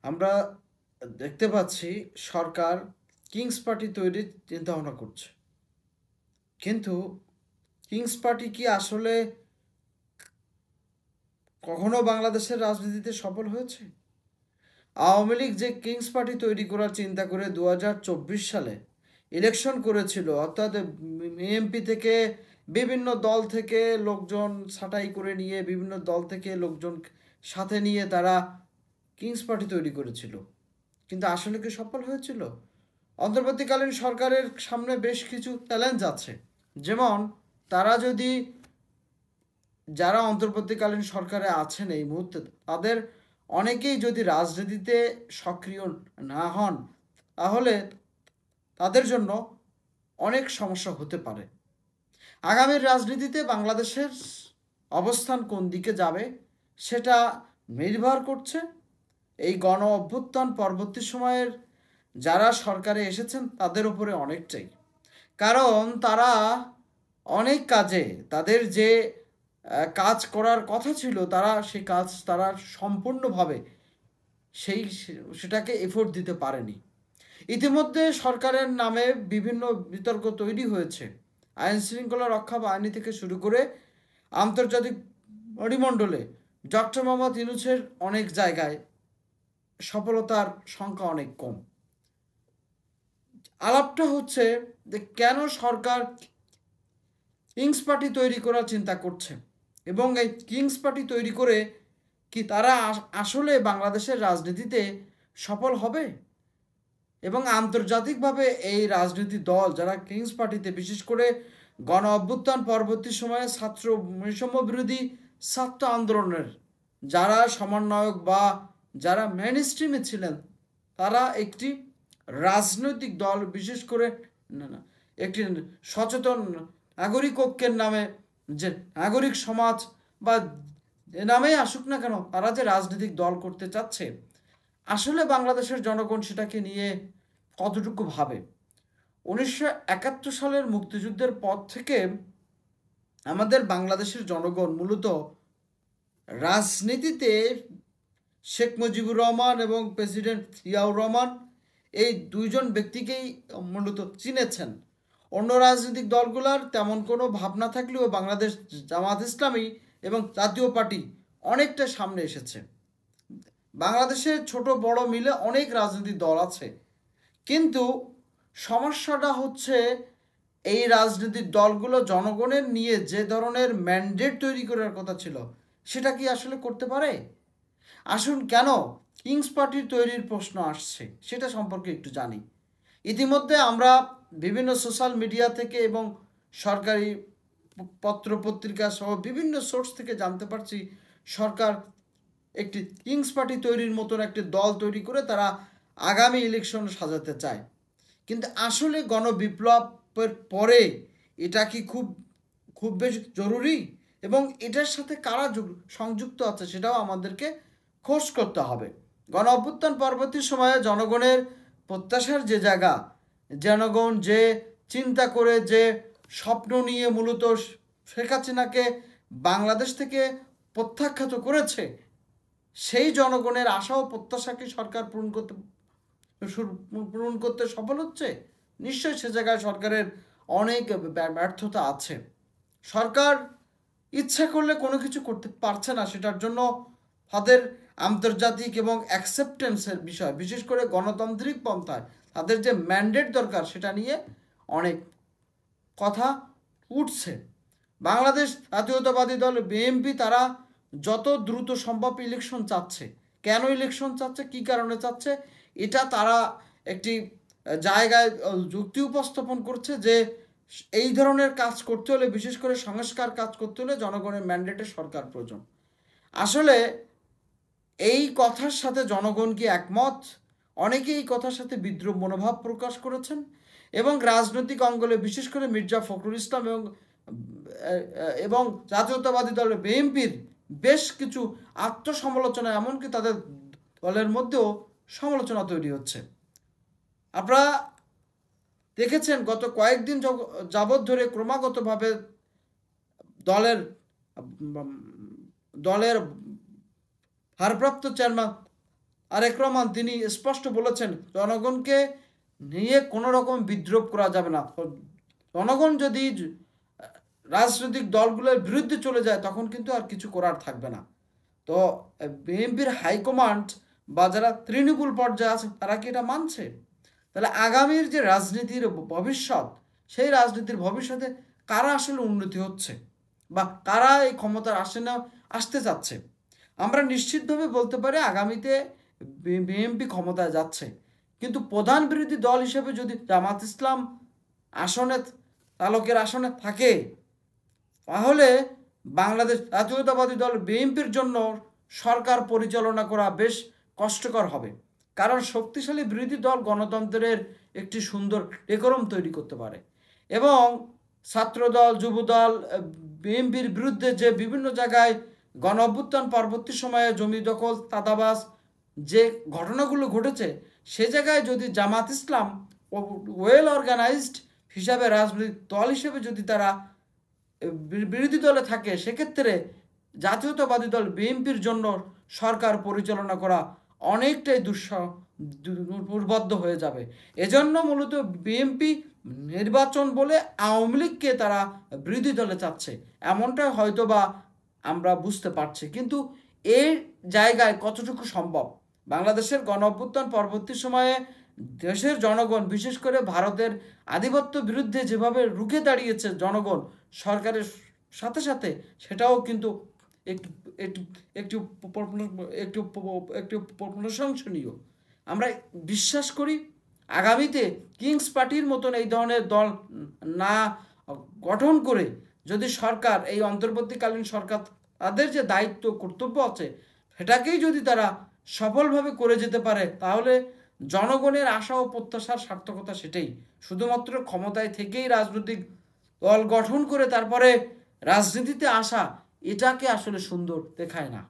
আমরা দেখতে পাচ্ছি সরকার কিংস পার্টি তৈরির চিন্তাভাবনা করছে, কিন্তু কিংস পার্টি কি আসলে কখনো বাংলাদেশের রাজনীতিতে সফল হয়েছে? আওয়ামী লীগ যে কিংস পার্টি তৈরি করার চিন্তা করে 2024 সালে ইলেকশন করেছিল, অর্থাৎ এমপি থেকে বিভিন্ন দল থেকে লোকজন ছাঁটাই করে নিয়ে বিভিন্ন দল থেকে লোকজন সাথে নিয়ে তারা কিংস পার্টি তৈরি করেছিল, কিন্তু আসলে কি সফল হয়েছিল? অন্তর্বর্তীকালীন সরকারের সামনে বেশ কিছু চ্যালেঞ্জ আছে। যেমন, তারা যদি যারা অন্তর্বর্তীকালীন সরকারে আছেন এই মুহূর্তে, তাদের অনেকেই যদি রাজনীতিতে সক্রিয় না হন, তাহলে তাদের জন্য অনেক সমস্যা হতে পারে। আগামীর রাজনীতিতে বাংলাদেশের অবস্থান কোন দিকে যাবে সেটা নির্ভর করছে এই গণ অভ্যুত্থান পরবর্তী সময়ের যারা সরকারে এসেছেন তাদের উপরে অনেকটাই। কারণ তারা অনেক কাজে তাদের যে কাজ করার কথা ছিল, তারা সেই কাজ তারা সম্পূর্ণভাবে সেটাকে এফোর্ট দিতে পারেনি। ইতিমধ্যে সরকারের নামে বিভিন্ন বিতর্ক তৈরি হয়েছে। আইন শৃঙ্খলা রক্ষা বাহিনী থেকে শুরু করে আন্তর্জাতিক পরিমণ্ডলে ডক্টর মোহাম্মদ ইউনূসের অনেক জায়গায় সফলতার সংখ্যা অনেক কম। আলাপটা হচ্ছে যে কেন সরকার কিংস পার্টি তৈরি করার চিন্তা করছে, এবং এই কিংস পার্টি তৈরি করে কি তারা আসলে বাংলাদেশের রাজনীতিতে সফল হবে? এবং আন্তর্জাতিকভাবে এই রাজনীতি দল যারা কিংস পার্টিতে, বিশেষ করে গণ অভ্যুত্থান পরবর্তী সময়ে ছাত্র বৈষম্য বিরোধী ছাত্র আন্দোলনের যারা সমন্বয়ক বা যারা মেইন স্ট্রিমে ছিলেন, তারা একটি রাজনৈতিক দল, বিশেষ করে একটি সচেতন নাগরিক ঐক্যের নামে, যে নাগরিক সমাজ বা যে নামেই আসুক না কেন, তারা যে রাজনৈতিক দল করতে চাচ্ছে, আসলে বাংলাদেশের জনগণ সেটাকে নিয়ে কতটুকু ভাবে? 1971 সালের মুক্তিযুদ্ধের পর থেকে আমাদের বাংলাদেশের জনগণ মূলত রাজনীতিতে শেখ মুজিবুর রহমান এবং প্রেসিডেন্ট জিয়াউর রহমান এই দুইজন ব্যক্তিকেই মূলত চিনেছেন। অন্য রাজনৈতিক দলগুলোর তেমন কোনো ভাবনা থাকলেও বাংলাদেশ জামাত ইসলামী এবং জাতীয় পার্টি অনেকটা সামনে এসেছে। বাংলাদেশে ছোট বড় মিলে অনেক রাজনৈতিক দল আছে, কিন্তু সমস্যাটা হচ্ছে এই রাজনৈতিক দলগুলো জনগণের নিয়ে যে ধরনের ম্যান্ডেট তৈরি করার কথা ছিল, সেটা কি আসলে করতে পারে? আসুন, কেন কিংস পার্টির তৈরির প্রশ্ন আসছে সেটা সম্পর্কে একটু জানি। ইতিমধ্যে আমরা বিভিন্ন সোশ্যাল মিডিয়া থেকে এবং সরকারি পত্র পত্রিকা সহ বিভিন্ন সোর্স থেকে জানতে পারছি, সরকার একটি কিংস পার্টি তৈরির মতন একটি দল তৈরি করে তারা আগামী ইলেকশন সাজাতে চায়। কিন্তু আসলে গণবিপ্লবের পরে এটা কি খুব বেশি জরুরি, এবং এটার সাথে কারা সংযুক্ত আছে সেটাও আমাদেরকে খোঁজ করতে হবে। গণ অভ্যুত্থান পরবর্তী সময়ে জনগণের প্রত্যাশার যে জায়গা, জনগণ যে চিন্তা করে, যে স্বপ্ন নিয়ে মূলত শেখ হাসিনাকে বাংলাদেশ থেকে প্রত্যাখ্যাত করেছে, সেই জনগণের আশা ও প্রত্যাশাকে সরকার পূরণ করতে সফল হচ্ছে? নিশ্চয়ই সে জায়গায় সরকারের অনেক ব্যর্থতা আছে। সরকার ইচ্ছা করলে কোনো কিছু করতে পারছে না, সেটার জন্য তাদের আন্তর্জাতিক এবং অ্যাকসেপ্টেন্সের বিষয়, বিশেষ করে গণতান্ত্রিক পন্থায় তাদের যে ম্যান্ডেট দরকার সেটা নিয়ে অনেক কথা উঠছে। বাংলাদেশ জাতীয়তাবাদী দল বিএনপি তারা যত দ্রুত সম্ভব ইলেকশন চাচ্ছে। কেন ইলেকশন চাচ্ছে, কী কারণে চাচ্ছে, এটা তারা একটি জায়গায় যুক্তি উপস্থাপন করছে যে এই ধরনের কাজ করতে হলে, বিশেষ করে সংস্কার কাজ করতে হলে জনগণের ম্যান্ডেটে সরকার প্রয়োজন। আসলে এই কথার সাথে জনগণ কি একমত? অনেকে এই কথার সাথে বিদ্রুপ মনোভাব প্রকাশ করেছেন, এবং রাজনৈতিক অঙ্গলে বিশেষ করে মির্জা ফখরুল ইসলাম এবং জাতীয়তাবাদী দল বিএনপির বেশ কিছু আত্মসমালোচনা, এমনকি তাদের দলের মধ্যেও সমালোচনা তৈরি হচ্ছে। আপনারা দেখেছেন গত কয়েকদিন যাবৎ ধরে ক্রমাগতভাবে দলের ভারপ্রাপ্ত চেয়ারম্যান তারেক রহমান তিনি স্পষ্ট বলেছেন জনগণকে নিয়ে কোনো রকম বিদ্রোহ করা যাবে না। জনগণ যদি রাজনৈতিক দলগুলোর বিরুদ্ধে চলে যায় তখন কিন্তু আর কিছু করার থাকবে না। তো বিএনপির হাইকমান্ড বা যারা তৃণমূল পর্যায়ে আছে তারা কি এটা মানছে? তাহলে আগামীর যে রাজনীতির ভবিষ্যৎ, সেই রাজনীতির ভবিষ্যতে কারা আসলে উন্নতি হচ্ছে বা কারা এই ক্ষমতার আসনে আসতে যাচ্ছে? আমরা নিশ্চিতভাবে বলতে পারি আগামীতে বিএনপি ক্ষমতায় যাচ্ছে, কিন্তু প্রধান বিরোধী দল হিসেবে যদি জামাত ইসলাম আসনে চালকের আসনে থাকে তাহলে বাংলাদেশ জাতীয়তাবাদী দল বিএনপির জন্য সরকার পরিচালনা করা বেশ কষ্টকর হবে। কারণ শক্তিশালী বিরোধী দল গণতন্ত্রের একটি সুন্দর ডেকোরাম তৈরি করতে পারে এবং ছাত্রদল, যুবদল বিএনপির বিরুদ্ধে যে বিভিন্ন জায়গায় গণ অভ্যুত্থান পরবর্তী সময়ে জমি দখল, চাঁদাবাজ যে ঘটনাগুলো ঘটেছে, সে জায়গায় যদি জামাত ইসলাম ওয়েল অর্গানাইজড হিসাবে রাজনৈতিক দল হিসেবে যদি তারা বিরোধী দলে থাকে, সেক্ষেত্রে জাতীয়তাবাদী দল বিএনপির জন্য সরকার পরিচালনা করা অনেকটাই দুর্বোধ্য হয়ে যাবে। এজন্য মূলত বিএনপি নির্বাচন বলে আওয়ামী লীগকে তারা বিরোধী দলে চাচ্ছে, এমনটাই হয়তো বা আমরা বুঝতে পারছি। কিন্তু এই জায়গায় কতটুকু সম্ভব? বাংলাদেশের গণ অভ্যুত্থান পরবর্তী সময়ে দেশের জনগণ, বিশেষ করে ভারতের আধিপত্য বিরুদ্ধে যেভাবে রুখে দাঁড়িয়েছে জনগণ সরকারের সাথে সাথে, সেটাও কিন্তু একটু একটু একটু একটু একটু প্রশংসনীয়। আমরা বিশ্বাস করি আগামীতে কিংস পার্টির মতন এই ধরনের দল না গঠন করে যদি সরকার, এই অন্তর্বর্তীকালীন সরকার তাদের যে দায়িত্ব কর্তব্য আছে সেটাকেই যদি তারা সফলভাবে করে যেতে পারে, তাহলে জনগণের আশা ও প্রত্যাশার সার্থকতা সেটাই। শুধুমাত্র ক্ষমতায় থেকেই রাজনৈতিক দল গঠন করে তারপরে রাজনীতিতে আসা, এটাকে আসলে সুন্দর দেখায় না।